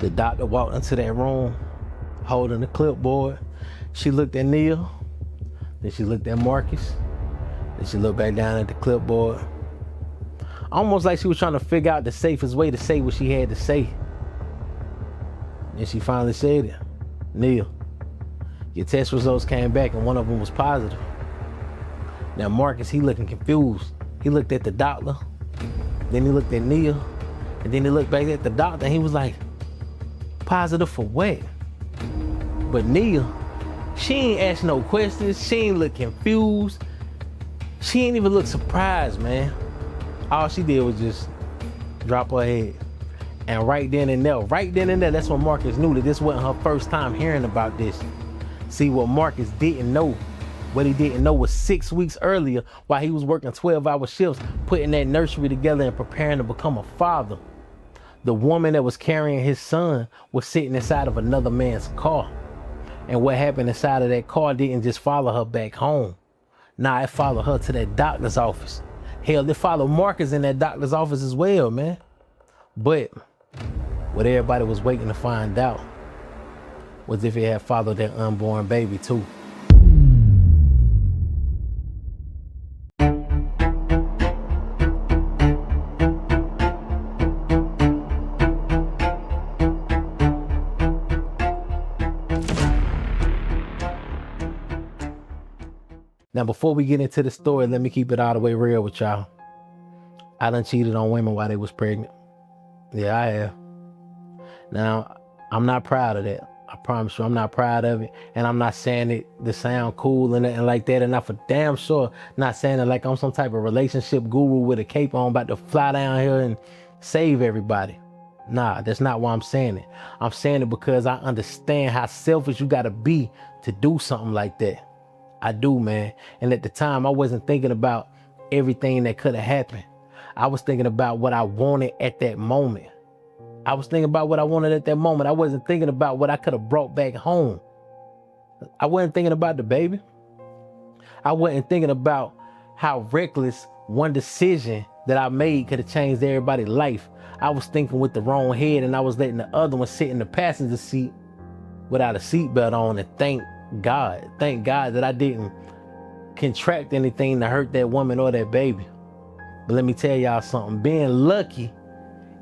The doctor walked into that room holding the clipboard. She looked at Neil, then she looked at Marcus, then she looked back down at the clipboard. Almost like she was trying to figure out the safest way to say what she had to say. And she finally said it. Neil, your test results came back and one of them was positive. Now Marcus, he looking confused. He looked at the doctor, then he looked at Neil, and then he looked back at the doctor and he was like, positive for what? But Neil, she ain't ask no questions. She ain't look confused. She ain't even look surprised, man. All she did was just drop her head. And right then and there, that's when Marcus knew that this wasn't her first time hearing about this. See, what Marcus didn't know, what he didn't know was 6 weeks earlier, while he was working 12-hour shifts, putting that nursery together and preparing to become a father, the woman that was carrying his son was sitting inside of another man's car. And what happened inside of that car didn't just follow her back home. Nah, it followed her to that doctor's office. Hell, it followed Marcus in that doctor's office as well, man. But what everybody was waiting to find out was if it had followed that unborn baby too. Now, before we get into the story, let me keep it all the way real with y'all. I done cheated on women while they was pregnant. Yeah, I have. Now, I'm not proud of that. I promise you, I'm not proud of it. And I'm not saying it to sound cool and nothing like that. And I'm for damn sure not saying it like I'm some type of relationship guru with a cape on about to fly down here and save everybody. Nah, that's not why I'm saying it. I'm saying it because I understand how selfish you gotta be to do something like that. I do, man. And at the time, I wasn't thinking about everything that could have happened. I was thinking about what I wanted at that moment. I was thinking about what I wanted at that moment. I wasn't thinking about what I could have brought back home. I wasn't thinking about the baby. I wasn't thinking about how reckless one decision that I made could have changed everybody's life. I was thinking with the wrong head, and I was letting the other one sit in the passenger seat without a seatbelt on. And thank God that I didn't contract anything to hurt that woman or that baby. But let me tell y'all something. Being lucky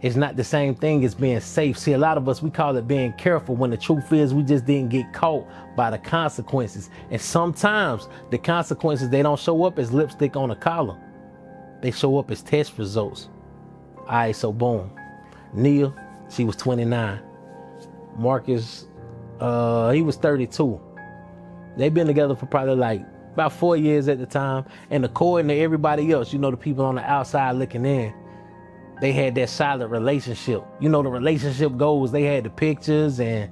is not the same thing as being safe. See, a lot of us, we call it being careful, when the truth is we just didn't get caught by the consequences. And sometimes the consequences, they don't show up as lipstick on a collar. They show up as test results. All right, so boom. Neil, she was 29. Marcus, he was 32. They've been together for probably like about 4 years at the time. And according to everybody else, you know, the people on the outside looking in, they had that solid relationship. You know, the relationship goals, they had the pictures and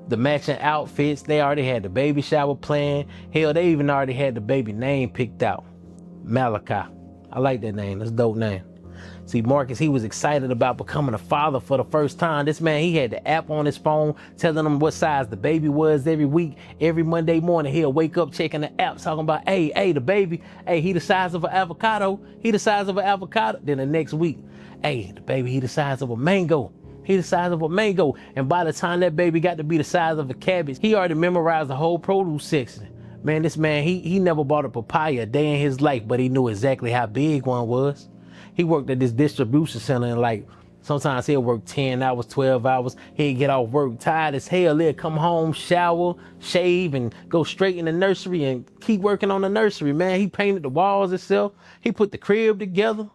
the matching outfits. They already had the baby shower planned. Hell, they even already had the baby name picked out. Malachi. I like that name. That's a dope name. See, Marcus, he was excited about becoming a father for the first time. This man, he had the app on his phone telling him what size the baby was every week. Every Monday morning, he'll wake up checking the app, talking about, hey, the baby, hey, he the size of an avocado. He the size of an avocado. Then the next week, hey, the baby, he the size of a mango. He the size of a mango. And by the time that baby got to be the size of a cabbage, he already memorized the whole produce section. Man, this man, he never bought a papaya a day in his life, but he knew exactly how big one was. He worked at this distribution center, and like sometimes he'll work 10 hours, 12 hours. He'd get off work tired as hell. He'll come home, shower, shave, and go straight in the nursery and keep working on the nursery, man. He painted the walls himself. He put the crib together.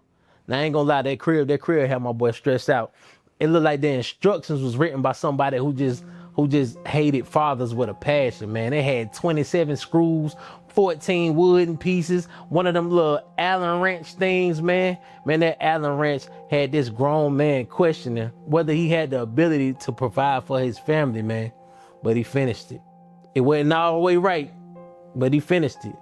Now, I ain't gonna lie, that crib had my boy stressed out. It looked like the instructions was written by somebody who just hated fathers with a passion, man. They had 27 screws, 14 wooden pieces, one of them little Allen wrench things, man. Man, that Allen wrench had this grown man questioning whether he had the ability to provide for his family, man. But he finished it. It wasn't all the way right, but he finished it.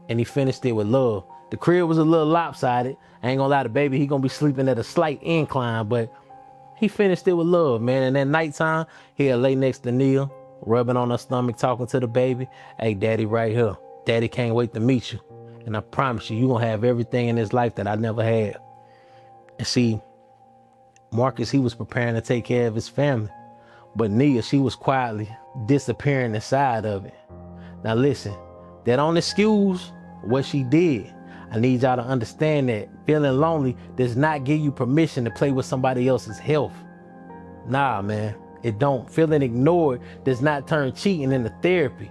And he finished it with love. The crib was a little lopsided. I ain't gonna lie, the baby, he gonna be sleeping at a slight incline, but he finished it with love, man. And at nighttime, he'll lay next to Neil, rubbing on her stomach, talking to the baby. Hey, daddy right here. Daddy can't wait to meet you. And I promise you, you're gonna have everything in this life that I never had. And see, Marcus, he was preparing to take care of his family. But Nia, she was quietly disappearing inside of it. Now listen, that don't excuse what she did. I need y'all to understand that feeling lonely does not give you permission to play with somebody else's health. Nah, man, it don't. Feeling ignored does not turn cheating into therapy.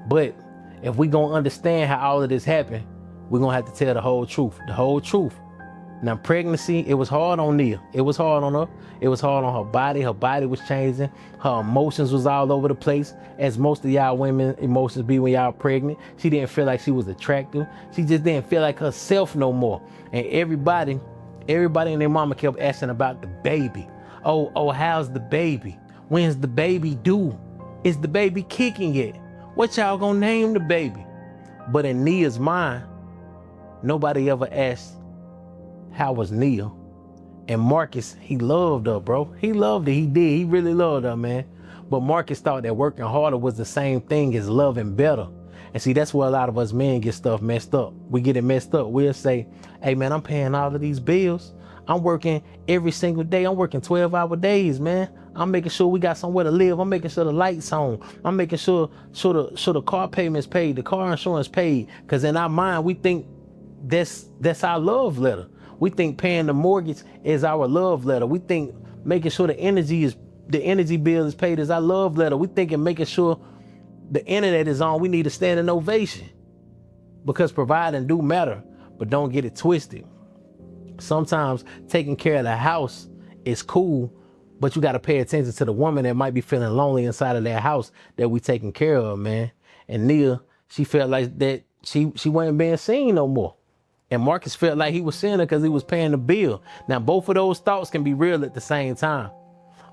But if we gonna understand how all of this happened, we're gonna have to tell the whole truth. The whole truth. Now, pregnancy, it was hard on Nia. It was hard on her. It was hard on her body. Her body was changing. Her emotions was all over the place, as most of y'all women emotions be when y'all pregnant. She didn't feel like she was attractive. She just didn't feel like herself no more. And everybody and their mama kept asking about the baby. Oh, how's the baby? When's the baby due? Is the baby kicking yet? What y'all gonna name the baby? But in Nia's mind, nobody ever asked, how was Nia? And Marcus, he loved her, bro. He loved her. He did. He really loved her, man. But Marcus thought that working harder was the same thing as loving better. And see, that's where a lot of us men get stuff messed up. We get it messed up. We'll say, hey, man, I'm paying all of these bills. I'm working every single day. I'm working 12-hour days, man. I'm making sure we got somewhere to live. I'm making sure the lights on. I'm making sure the car payment's paid, the car insurance paid. Because in our mind, we think that's our love letter. We think paying the mortgage is our love letter. We think making sure the energy bill is paid is our love letter. We thinking making sure the internet is on, we need a standing ovation. Because providing do matter, but don't get it twisted. Sometimes taking care of the house is cool, but you got to pay attention to the woman that might be feeling lonely inside of that house that we taking care of, man. And Nia, she felt like that she wasn't being seen no more. And Marcus felt like he was seeing her because he was paying the bill. Now, both of those thoughts can be real at the same time.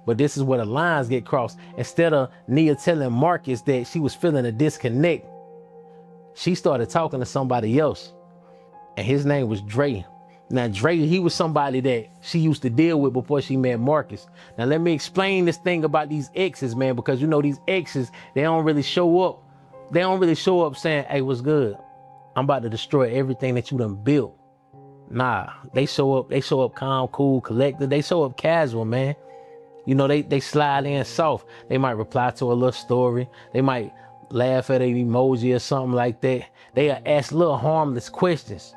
But this is where the lines get crossed. Instead of Nia telling Marcus that she was feeling a disconnect, she started talking to somebody else. And his name was Dre. Now, Dre, he was somebody that she used to deal with before she met Marcus. Now, let me explain this thing about these exes, man, because you know these exes, they don't really show up. They don't really show up saying, hey, what's good? I'm about to destroy everything that you done built. Nah, they show up calm, cool, collected. They show up casual, man. You know, they slide in soft. They might reply to a little story. They might laugh at an emoji or something like that. They ask little harmless questions.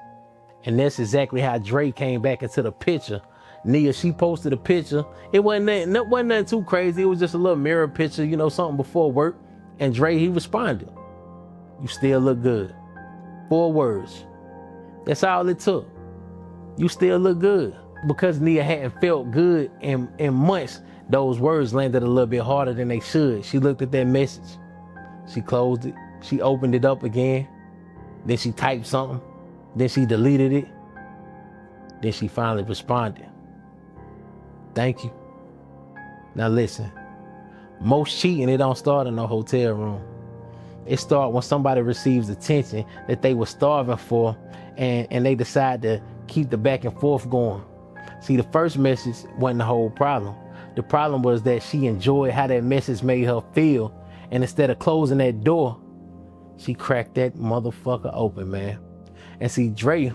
And that's exactly how Dre came back into the picture. Nia, she posted a picture. It wasn't nothing too crazy. It was just a little mirror picture, you know, something before work. And Dre, he responded, you still look good. 4 words. That's all it took. You still look good. Because Nia hadn't felt good in months, those words landed a little bit harder than they should. She looked at that message. She closed it. She opened it up again. Then she typed something. Then she deleted it. Then she finally responded. Thank you. Now listen, most cheating, it don't start in a hotel room. It starts when somebody receives attention that they were starving for and they decide to keep the back and forth going. See, the first message wasn't the whole problem. The problem was that she enjoyed how that message made her feel. And instead of closing that door, she cracked that motherfucker open, man. And see, Dre,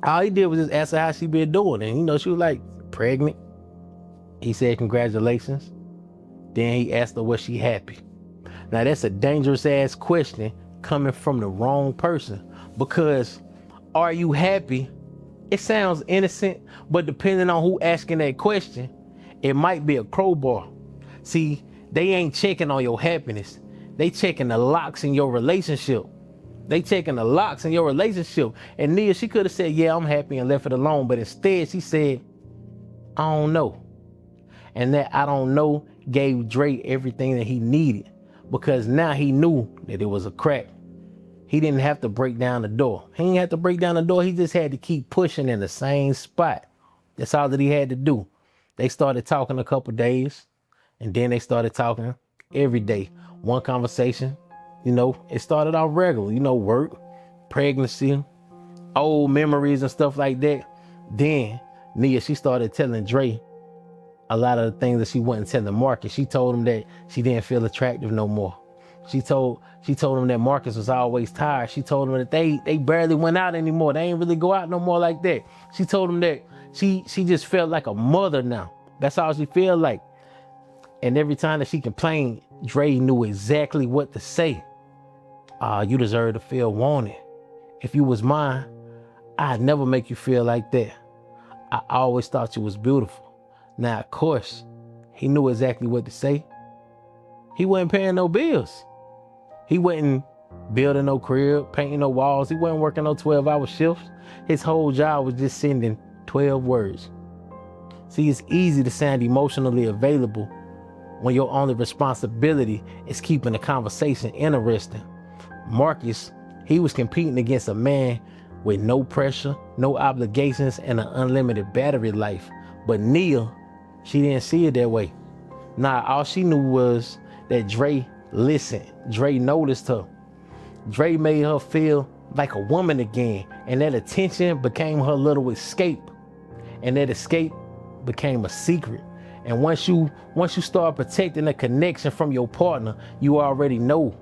all he did was just ask her how she been doing. And, you know, she was like, pregnant. He said, congratulations. Then he asked her, was she happy? Now, that's a dangerous ass question coming from the wrong person. Because are you happy? It sounds innocent, but depending on who asking that question, it might be a crowbar. See, they ain't checking on your happiness. They checking the locks in your relationship. They checking the locks in your relationship. And Nia, she could have said, yeah, I'm happy and left it alone. But instead, she said, I don't know. And that I don't know gave Dre everything that he needed. Because now he knew that it was a crack. He didn't have to break down the door. He didn't have to break down the door. He just had to keep pushing in the same spot. That's all that he had to do. They started talking a couple days. And then they started talking every day. One conversation. You know, it started off regular, you know, work, pregnancy, old memories and stuff like that. Then Nia, she started telling Dre a lot of the things that she wasn't telling Marcus. She told him that she didn't feel attractive no more. She told him that Marcus was always tired. She told him that they barely went out anymore. They ain't really go out no more like that. She told him that she just felt like a mother now. That's all she feel like. And every time that she complained, Dre knew exactly what to say. You deserve to feel wanted. If you was mine, I'd never make you feel like that. I always thought you was beautiful. Now, of course, he knew exactly what to say. He wasn't paying no bills. He wasn't building no crib, painting no walls. He wasn't working no 12-hour shifts. His whole job was just sending 12 words. See, it's easy to sound emotionally available when your only responsibility is keeping the conversation interesting. Marcus, he was competing against a man with no pressure, no obligations, and an unlimited battery life. But Nia, she didn't see it that way. Nah, all she knew was that Dre listened. Dre noticed her. Dre made her feel like a woman again, and that attention became her little escape. And that escape became a secret. And once you start protecting the connection from your partner, you already know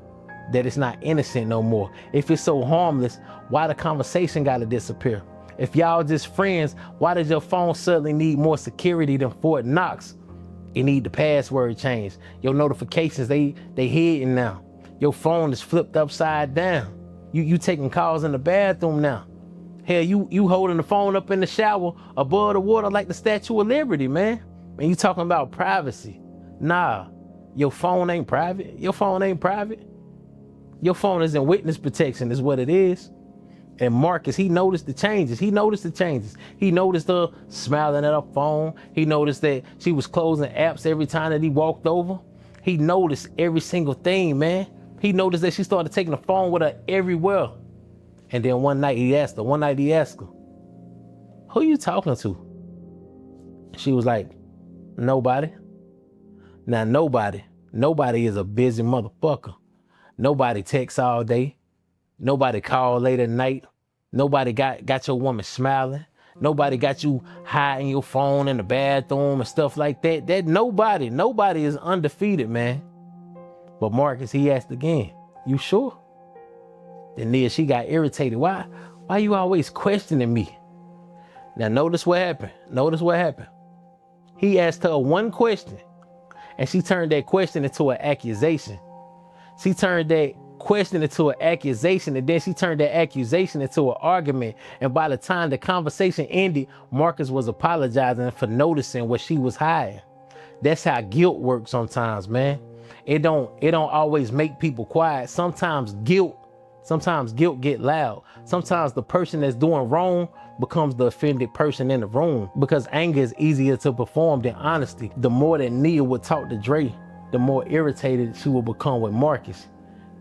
that it's not innocent no more. If it's so harmless, why the conversation gotta disappear? If y'all just friends, why does your phone suddenly need more security than Fort Knox? It need the password changed. Your notifications, they hidden now. Your phone is flipped upside down. You taking calls in the bathroom now. Hell, you holding the phone up in the shower above the water like the Statue of Liberty, man. And you talking about privacy. Nah, your phone ain't private. Your phone ain't private. Your phone is in witness protection is what it is. And Marcus, he noticed the changes. He noticed her smiling at her phone. He noticed that she was closing apps every time that he walked over. He noticed every single thing, man. He noticed that she started taking the phone with her everywhere. And then one night he asked her, who you talking to? She was like, nobody. Now nobody is a busy motherfucker. Nobody texts all day. Nobody call late at night. Nobody got your woman smiling. Nobody got you hiding your phone in the bathroom and stuff like that. That nobody is undefeated, man. But Marcus, he asked again, you sure? Then Nia, she got irritated. Why you always questioning me? Now notice what happened. He asked her one question, and she turned that question into an accusation. She turned that question into an accusation, and then she turned that accusation into an argument. And by the time the conversation ended, Marcus was apologizing for noticing what she was hiding. That's how guilt works sometimes, man. It don't always make people quiet. Sometimes guilt get loud. Sometimes the person that's doing wrong becomes the offended person in the room, because anger is easier to perform than honesty. The more that Nia would talk to Dre, the more irritated she would become with Marcus.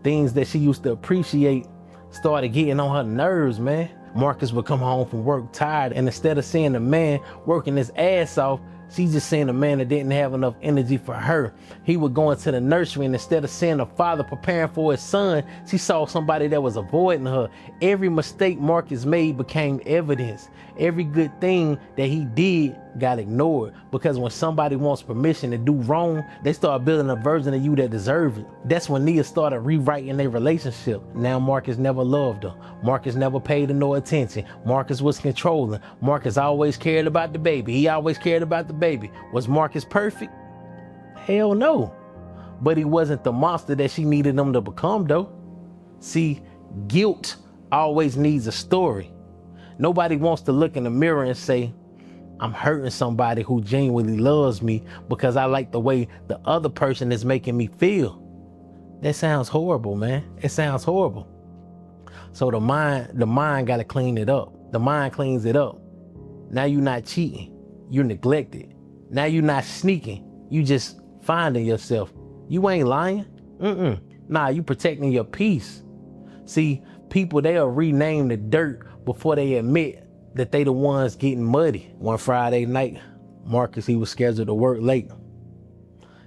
Things that she used to appreciate started getting on her nerves, man. Marcus would come home from work tired, and instead of seeing a man working his ass off, she just seen a man that didn't have enough energy for her. He would go into the nursery, and instead of seeing a father preparing for his son, she saw somebody that was avoiding her. Every mistake Marcus made became evidence. Every good thing that he did got ignored, because when somebody wants permission to do wrong, they start building a version of you that deserve it. That's when Nia started rewriting their relationship. Now Marcus never loved her. Marcus never paid her no attention. Marcus was controlling. Marcus always cared about the baby. He always cared about the baby. Was Marcus perfect? Hell no. But he wasn't the monster that she needed him to become, though. See, guilt always needs a story. Nobody wants to look in the mirror and say, I'm hurting somebody who genuinely loves me because I like the way the other person is making me feel. That sounds horrible, man. It sounds horrible. So the mind got to clean it up. The mind cleans it up. Now you're not cheating. You're neglected. Now you're not sneaking. You just finding yourself. You ain't lying. Nah, you protecting your peace. See, people, they'll rename the dirt before they admit that they the ones getting muddy. One Friday night, Marcus, he was scheduled to work late.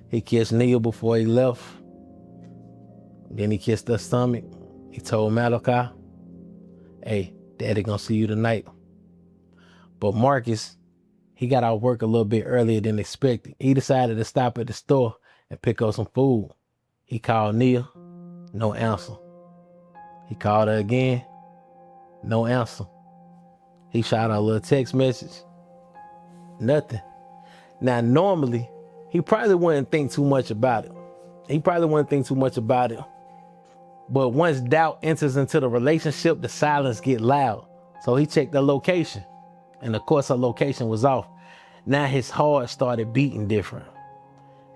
He kissed Nia before he left. Then he kissed her stomach. He told Malachi, hey, Daddy gonna see you tonight. But Marcus, he got out of work a little bit earlier than expected. He decided to stop at the store and pick up some food. He called Nia, no answer. He called her again, no answer. He shot her a little text message, nothing. Now, normally, he probably wouldn't think too much about it. But once doubt enters into the relationship, the silence get loud. So he checked the location. And of course her location was off. Now his heart started beating different.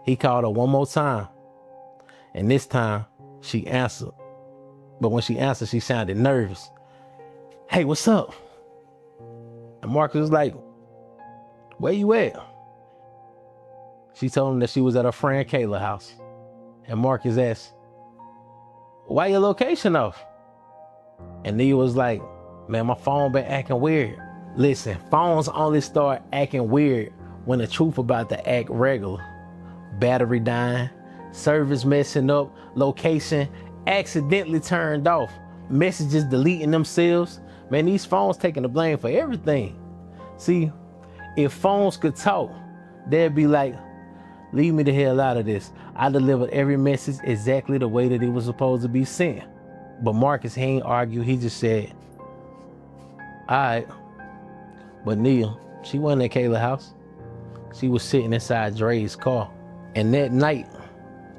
He called her one more time. And this time she answered. But when she answered, she sounded nervous. "Hey, what's up?" And Marcus was like, "Where you at?" She told him that she was at her friend Kayla's house. And Marcus asked, "Why your location off?" And Nia was like, "Man, my phone been acting weird." Listen, phones only start acting weird when the truth about to act regular. Battery dying, service messing up, location accidentally turned off, messages deleting themselves. Man, these phones taking the blame for everything. See, if phones could talk, they'd be like, "Leave me the hell out of this. I delivered every message exactly the way that it was supposed to be sent." But Marcus, he ain't argue. He just said, "All right." But Nia, she wasn't at Kayla's house. She was sitting inside Dre's car. And that night,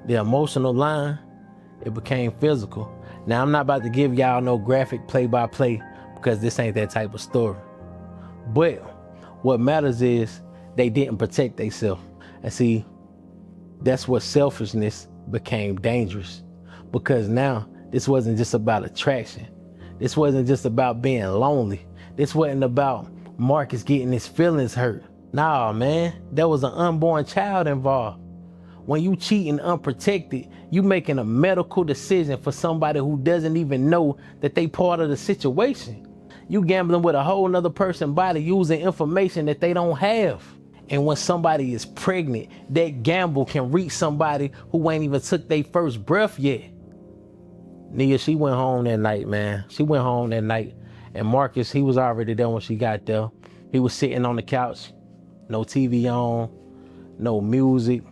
the emotional line, it became physical. Now, I'm not about to give y'all no graphic play-by-play because this ain't that type of story. But what matters is they didn't protect themselves. And see, that's what selfishness became dangerous. Because now, this wasn't just about attraction. This wasn't just about being lonely. This wasn't about Marcus getting his feelings hurt. Nah, man, there was an unborn child involved. When you cheating unprotected, you making a medical decision for somebody who doesn't even know that they part of the situation. You gambling with a whole nother person's body using information that they don't have. And when somebody is pregnant, that gamble can reach somebody who ain't even took their first breath yet. Nia, she went home that night, man. She went home that night. And Marcus, he was already there when she got there. He was sitting on the couch, no TV on, no music,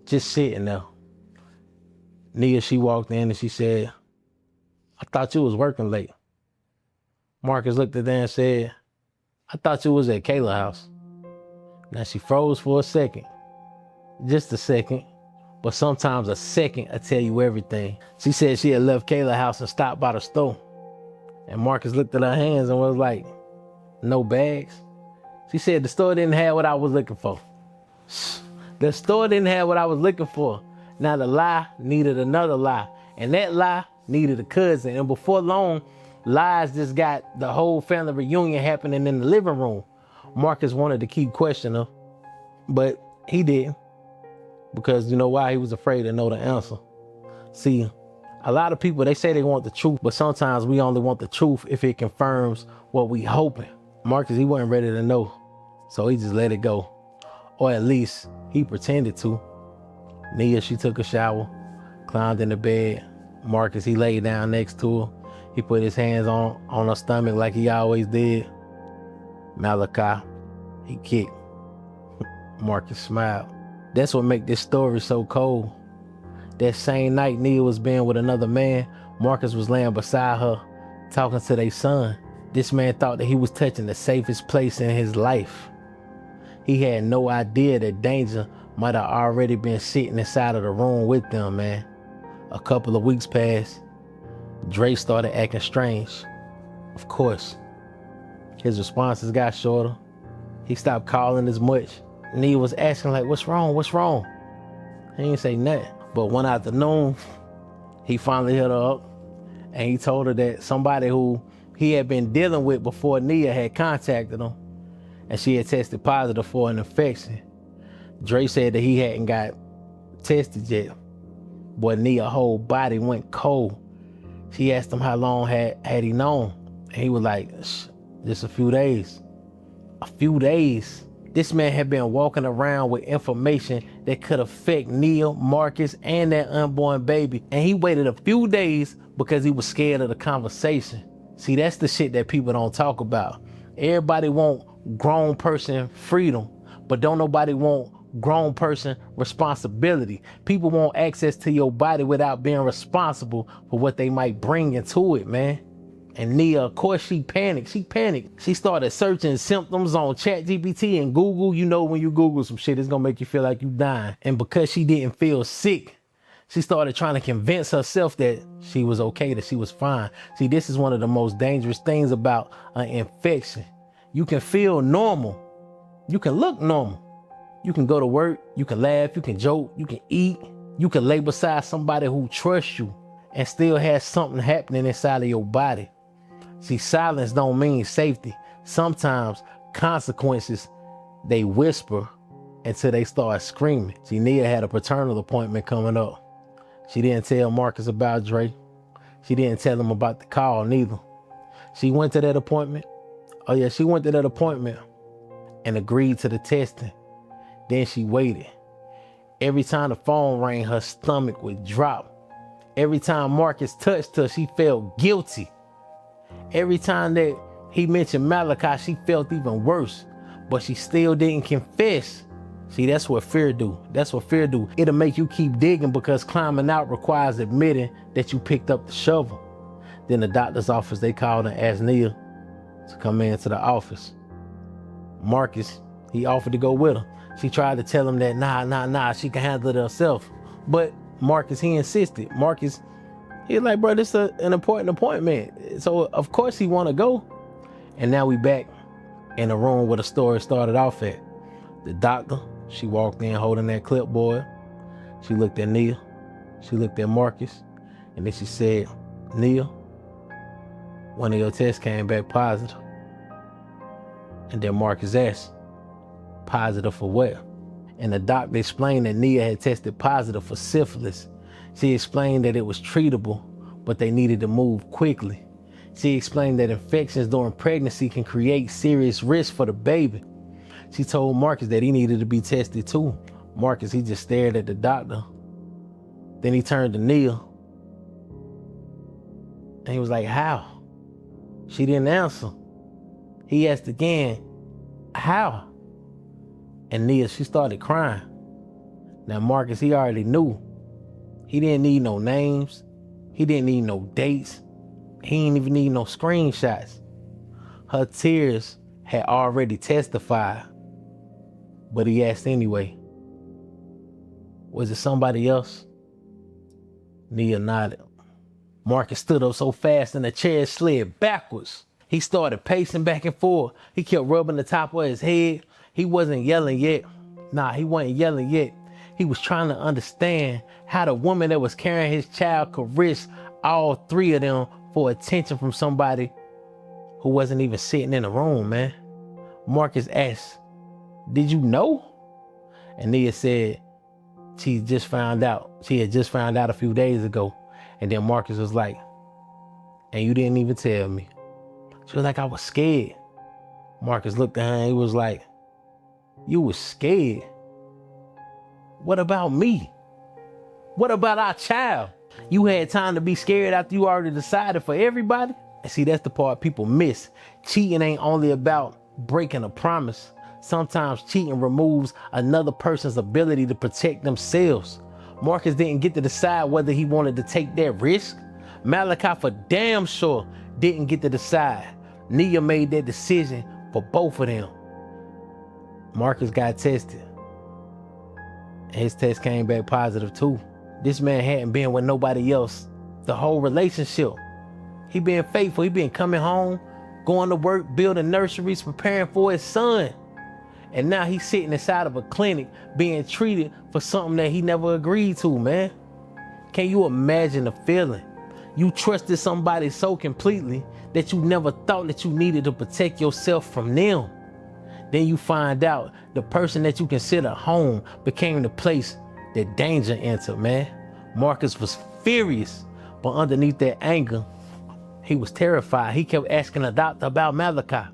just sitting there. Nia, she walked in and she said, "I thought you was working late." Marcus looked at her and said, "I thought you was at Kayla's house." Now she froze for a second, just a second, but sometimes a second will tell you everything. She said she had left Kayla's house and stopped by the store. And Marcus looked at her hands and was like, "No bags?" She said, "The store didn't have what I was looking for." The store didn't have what I was looking for. Now the lie needed another lie. And that lie needed a cousin. And before long, lies just got the whole family reunion happening in the living room. Marcus wanted to keep questioning her, but he didn't. Because you know why? He was afraid to know the answer. See, a lot of people, they say they want the truth, but sometimes we only want the truth if it confirms what we hoping. Marcus, he wasn't ready to know, so he just let it go. Or at least he pretended to. Nia, she took a shower, climbed in the bed. Marcus, he laid down next to her. He put his hands on her stomach like he always did. Malachi, he kicked. Marcus smiled. That's what make this story so cold. That same night Nia was being with another man, Marcus was laying beside her, talking to their son. This man thought that he was touching the safest place in his life. He had no idea that danger might have already been sitting inside of the room with them, man. A couple of weeks passed. Dre started acting strange. Of course. His responses got shorter. He stopped calling as much. Nia was asking like, "What's wrong? What's wrong?" He didn't say nothing. But one afternoon, he finally hit her up and he told her that somebody who he had been dealing with before Nia had contacted him, and she had tested positive for an infection. Dre said that he hadn't got tested yet. But Nia's whole body went cold. She asked him how long had he known. And he was like, "Just a few days." A few days. This man had been walking around with information that could affect Nia, Marcus, and that unborn baby. And he waited a few days because he was scared of the conversation. See, that's the shit that people don't talk about. Everybody want grown person freedom, but don't nobody want grown person responsibility. People want access to your body without being responsible for what they might bring into it, man. And Nia, of course, she panicked. She started searching symptoms on ChatGPT and Google. You know, when you Google some shit, it's gonna make you feel like you dying. And because she didn't feel sick, she started trying to convince herself that she was okay, that she was fine. See, this is one of the most dangerous things about an infection. You can feel normal. You can look normal. You can go to work. You can laugh. You can joke. You can eat. You can lay beside somebody who trusts you and still has something happening inside of your body. See, silence don't mean safety. Sometimes consequences, they whisper until they start screaming. See, Nia had a paternal appointment coming up. She didn't tell Marcus about Dre. She didn't tell him about the call neither. She went to that appointment. Oh yeah, she went to that appointment and agreed to the testing. Then she waited. Every time the phone rang, her stomach would drop. Every time Marcus touched her, she felt guilty. Every time that he mentioned Malachi, she felt even worse, but she still didn't confess. See, that's what fear do. It'll make you keep digging because climbing out requires admitting that you picked up the shovel. Then the doctor's office, they called and asked Nia to come into the office. Marcus, he offered to go with her. She tried to tell him that nah, she can handle it herself. But Marcus, he insisted. Marcus, he was like, bro, this is an important appointment. So of course he want to go. And now we back in the room where the story started off at. The doctor, she walked in holding that clipboard. She looked at Nia. She looked at Marcus. And then she said, Nia, one of your tests came back positive. And then Marcus asked, positive for what? And the doctor explained that Nia had tested positive for syphilis. She explained that it was treatable, but they needed to move quickly. She explained that infections during pregnancy can create serious risk for the baby. She told Marcus that he needed to be tested too. Marcus, he just stared at the doctor. Then he turned to Nia. And he was like, how? She didn't answer. He asked again, how? And Nia, she started crying. Now Marcus, he already knew. He didn't need no names. He didn't need no dates. He didn't even need no screenshots. Her tears had already testified. But he asked anyway, was it somebody else? Nia nodded. Marcus stood up so fast and the chair slid backwards. He started pacing back and forth. He kept rubbing the top of his head. He wasn't yelling yet. He wasn't yelling yet. He was trying to understand how the woman that was carrying his child could risk all three of them for attention from somebody who wasn't even sitting in the room, man. Marcus asked, did you know? And Nia said she had just found out a few days ago. And then Marcus was like, and you didn't even tell me. She was like, I was scared. Marcus looked at her and he was like, you was scared? What about me? What about our child? You had time to be scared after you already decided for everybody? And see, that's the part people miss. Cheating ain't only about breaking a promise. Sometimes cheating removes another person's ability to protect themselves. Marcus didn't get to decide whether he wanted to take that risk. Malachi for damn sure didn't get to decide. Nia made that decision for both of them. Marcus got tested. His test came back positive too. This man hadn't been with nobody else the whole relationship. He been faithful. He been coming home, going to work, building nurseries, preparing for his son. And now he's sitting inside of a clinic being treated for something that he never agreed to, man. Can you imagine the feeling? You trusted somebody so completely that you never thought that you needed to protect yourself from them. Then you find out the person that you consider home became the place that danger entered, man. Marcus was furious, but underneath that anger, he was terrified. He kept asking the doctor about Malachi.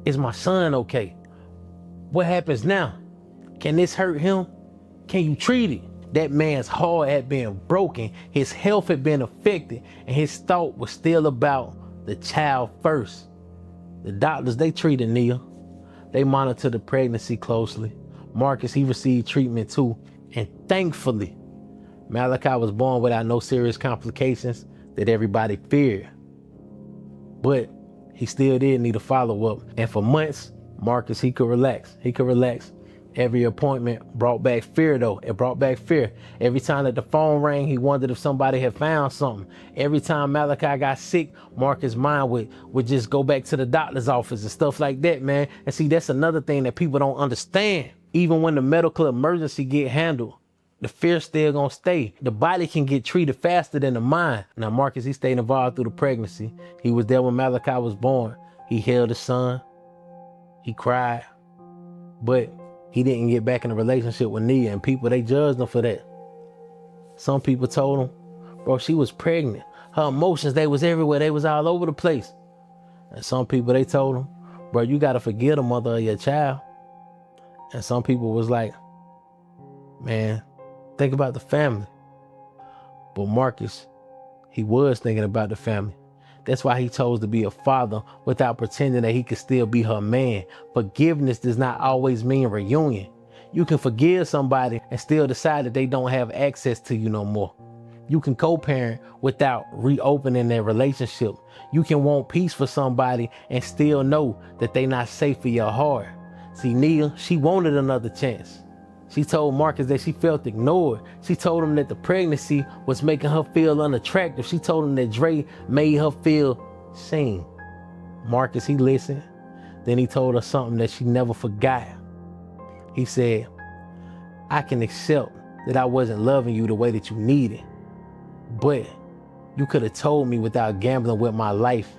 Is my son okay? What happens now? Can this hurt him? Can you treat it? That man's heart had been broken. His health had been affected, and his thought was still about the child first. The doctors, they treated Nia. They monitored the pregnancy closely. Marcus, he received treatment too. And thankfully, Malachi was born without no serious complications that everybody feared. But he still did need a follow-up. And for months, Marcus, he could relax. Every appointment brought back fear though. It brought back fear. Every time that the phone rang, he wondered if somebody had found something. Every time Malachi got sick, Marcus' mind would just go back to the doctor's office and stuff like that, man. And see, that's another thing that people don't understand. Even when the medical emergency get handled, the fear still gonna stay. The body can get treated faster than the mind. Now Marcus, he stayed involved through the pregnancy. He was there when Malachi was born. He held his son. He cried. But he didn't get back in a relationship with Nia, and people, they judged him for that. Some people told him, bro, she was pregnant. Her emotions, they was everywhere. They was all over the place. And some people, they told him, bro, you got to forgive the mother of your child. And some people was like, man, think about the family. But Marcus, he was thinking about the family. That's why he chose to be a father without pretending that he could still be her man. Forgiveness does not always mean reunion. You can forgive somebody and still decide that they don't have access to you no more. You can co-parent without reopening their relationship. You can want peace for somebody and still know that they're not safe for your heart. See, Nia, she wanted another chance. She told Marcus that she felt ignored. She told him that the pregnancy was making her feel unattractive. She told him that Dre made her feel seen. Marcus, he listened. Then he told her something that she never forgot. He said, I can accept that I wasn't loving you the way that you needed, but you could have told me without gambling with my life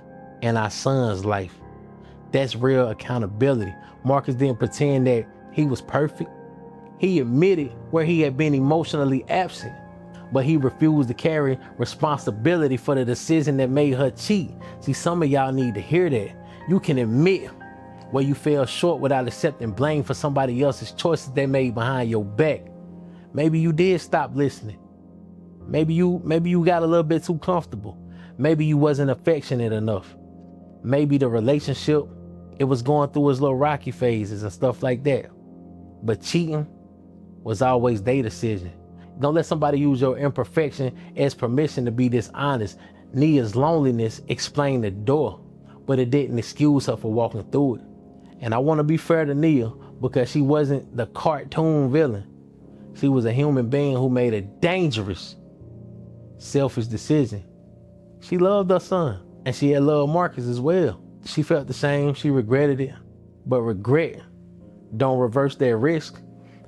and our son's life. That's real accountability. Marcus didn't pretend that he was perfect. He admitted where he had been emotionally absent, but he refused to carry responsibility for the decision that made her cheat. See, some of y'all need to hear that. You can admit where you fell short without accepting blame for somebody else's choices they made behind your back. Maybe you did stop listening. Maybe you got a little bit too comfortable. Maybe you wasn't affectionate enough. Maybe the relationship, it was going through its little rocky phases and stuff like that. But cheating was always their decision. Don't let somebody use your imperfection as permission to be dishonest. Nia's loneliness explained the door, but it didn't excuse her for walking through it. And I want to be fair to Nia because she wasn't the cartoon villain. She was a human being who made a dangerous, selfish decision. She loved her son, and she had loved Marcus as well. She felt the same, she regretted it, but regret don't reverse that risk.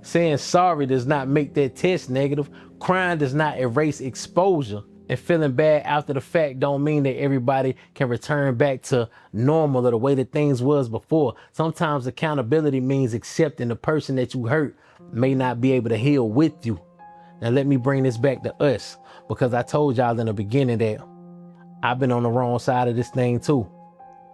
Saying sorry does not make that test negative. Crying does not erase exposure. And feeling bad after the fact don't mean that everybody can return back to normal or the way that things was before. Sometimes accountability means accepting the person that you hurt may not be able to heal with you. Now let me bring this back to us, because I told y'all in the beginning that I've been on the wrong side of this thing too.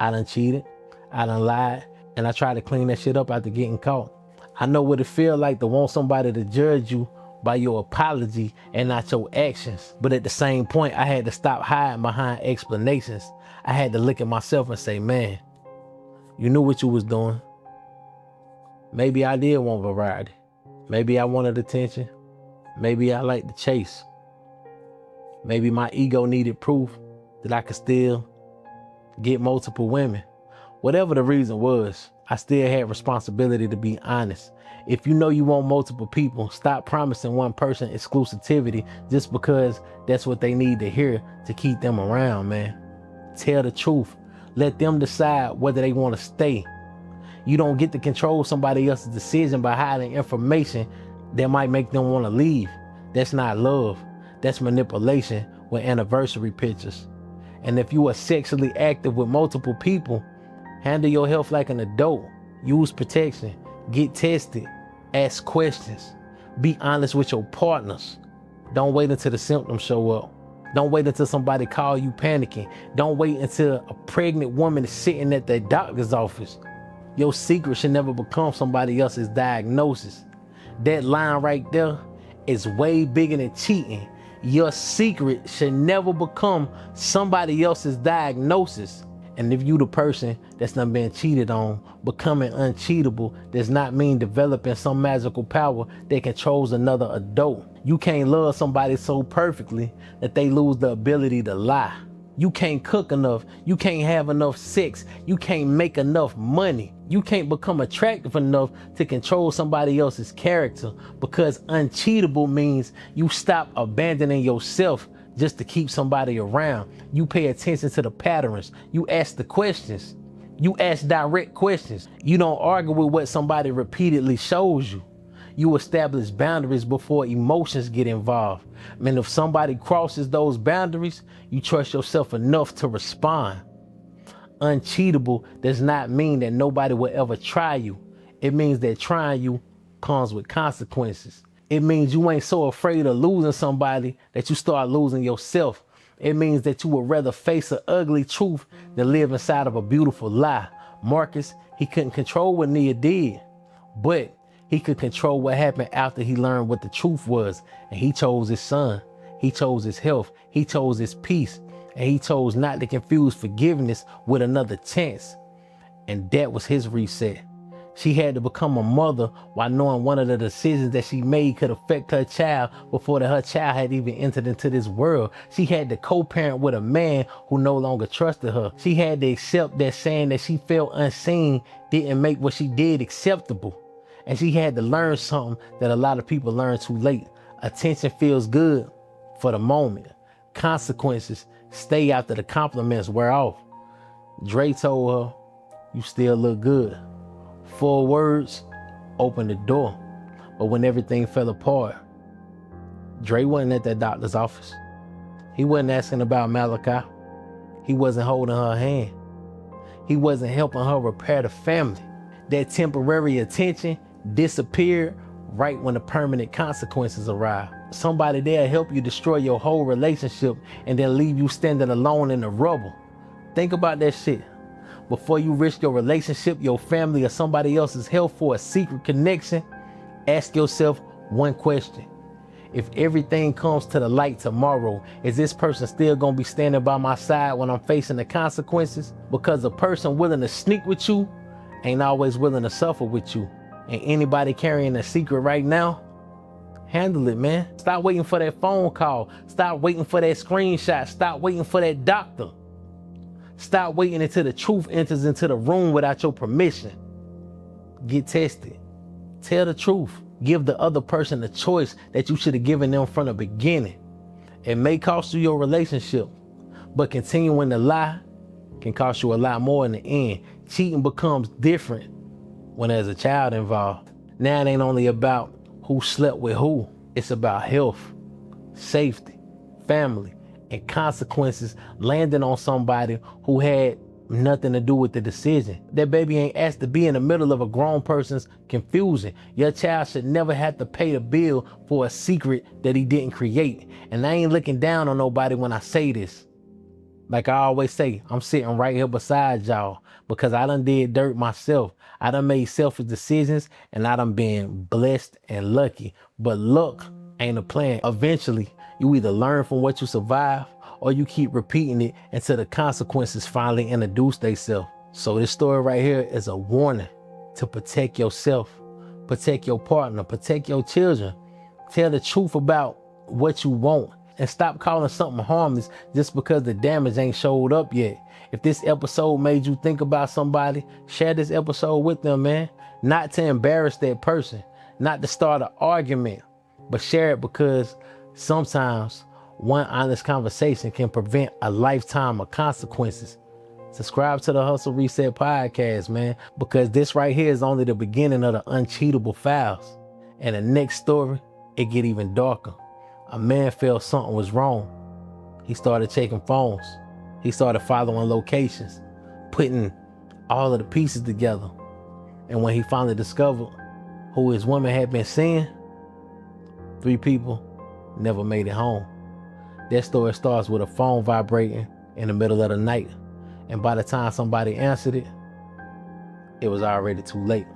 I done cheated, I done lied, and I tried to clean that shit up after getting caught. I know what it feel like to want somebody to judge you by your apology and not your actions. But at the same point, I had to stop hiding behind explanations. I had to look at myself and say, man, you knew what you was doing. Maybe I did want variety. Maybe I wanted attention. Maybe I liked the chase. Maybe my ego needed proof that I could still get multiple women. Whatever the reason was, I still had responsibility to be honest. If you know you want multiple people, stop promising one person exclusivity just because that's what they need to hear to keep them around, man. Tell the truth. Let them decide whether they want to stay. You don't get to control somebody else's decision by hiding information that might make them want to leave. That's not love. That's manipulation with anniversary pictures. And if you are sexually active with multiple people, handle your health like an adult. Use protection. Get tested. Ask questions. Be honest with your partners. Don't wait until the symptoms show up. Don't wait until somebody call you panicking. Don't wait until a pregnant woman is sitting at the doctor's office. Your secret should never become somebody else's diagnosis. That line right there is way bigger than cheating. Your secret should never become somebody else's diagnosis. And if you the person that's not been cheated on, becoming uncheatable does not mean developing some magical power that controls another adult. You can't love somebody so perfectly that they lose the ability to lie. You can't cook enough. You can't have enough sex. You can't make enough money. You can't become attractive enough to control somebody else's character, because uncheatable means you stop abandoning yourself just to keep somebody around. You pay attention to the patterns. You ask the questions. You ask direct questions. You don't argue with what somebody repeatedly shows you. You establish boundaries before emotions get involved. And if somebody crosses those boundaries, you trust yourself enough to respond. Uncheatable does not mean that nobody will ever try you. It means that trying you comes with consequences. It means you ain't so afraid of losing somebody that you start losing yourself. It means that you would rather face an ugly truth than live inside of a beautiful lie. Marcus, he couldn't control what Nia did, but he could control what happened after he learned what the truth was. And he chose his son. He chose his health. He chose his peace. And he chose not to confuse forgiveness with another chance. And that was his reset. She had to become a mother while knowing one of the decisions that she made could affect her child before her child had even entered into this world. She had to co-parent with a man who no longer trusted her. She had to accept that saying that she felt unseen didn't make what she did acceptable. And she had to learn something that a lot of people learn too late. Attention feels good for the moment. Consequences stay after the compliments wear off. Dre told her, "You still look good." 4 words opened the door. But when everything fell apart, Dre wasn't at that doctor's office. He wasn't asking about Malachi. He wasn't holding her hand. He wasn't helping her repair the family. That temporary attention disappeared right when the permanent consequences arrived. Somebody there help you destroy your whole relationship and then leave you standing alone in the rubble. Think about that shit. Before you risk your relationship, your family, or somebody else's health for a secret connection, ask yourself one question. If everything comes to the light tomorrow, is this person still gonna be standing by my side when I'm facing the consequences? Because a person willing to sneak with you ain't always willing to suffer with you. And anybody carrying a secret right now, handle it, man. Stop waiting for that phone call. Stop waiting for that screenshot. Stop waiting for that doctor. Stop waiting until the truth enters into the room without your permission. Get tested. Tell the truth. Give the other person the choice that you should have given them from the beginning. It may cost you your relationship, but continuing to lie can cost you a lot more in the end. Cheating becomes different when there's a child involved. Now it ain't only about who slept with who. It's about health, safety, family, and consequences landing on somebody who had nothing to do with the decision. That baby ain't asked to be in the middle of a grown person's confusion. Your child should never have to pay the bill for a secret that he didn't create. And I ain't looking down on nobody when I say this. Like I always say, I'm sitting right here beside y'all because I done did dirt myself. I done made selfish decisions and I done been blessed and lucky. But luck ain't a plan. Eventually, you either learn from what you survive or you keep repeating it until the consequences finally introduce themselves. So this story right here is a warning to protect yourself, protect your partner, protect your children. Tell the truth about what you want and stop calling something harmless just because the damage ain't showed up yet. If this episode made you think about somebody, share this episode with them, man. Not to embarrass that person, not to start an argument, but share it because sometimes one honest conversation can prevent a lifetime of consequences. Subscribe to the Hustle Reset podcast, man, because this right here is only the beginning of the Uncheatable Files. And the next story, it get even darker. A man felt something was wrong. He started checking phones. He started following locations, putting all of the pieces together. And when he finally discovered who his woman had been seeing, 3 people never made it home. That story starts with a phone vibrating in the middle of the night. And by the time somebody answered it, it was already too late.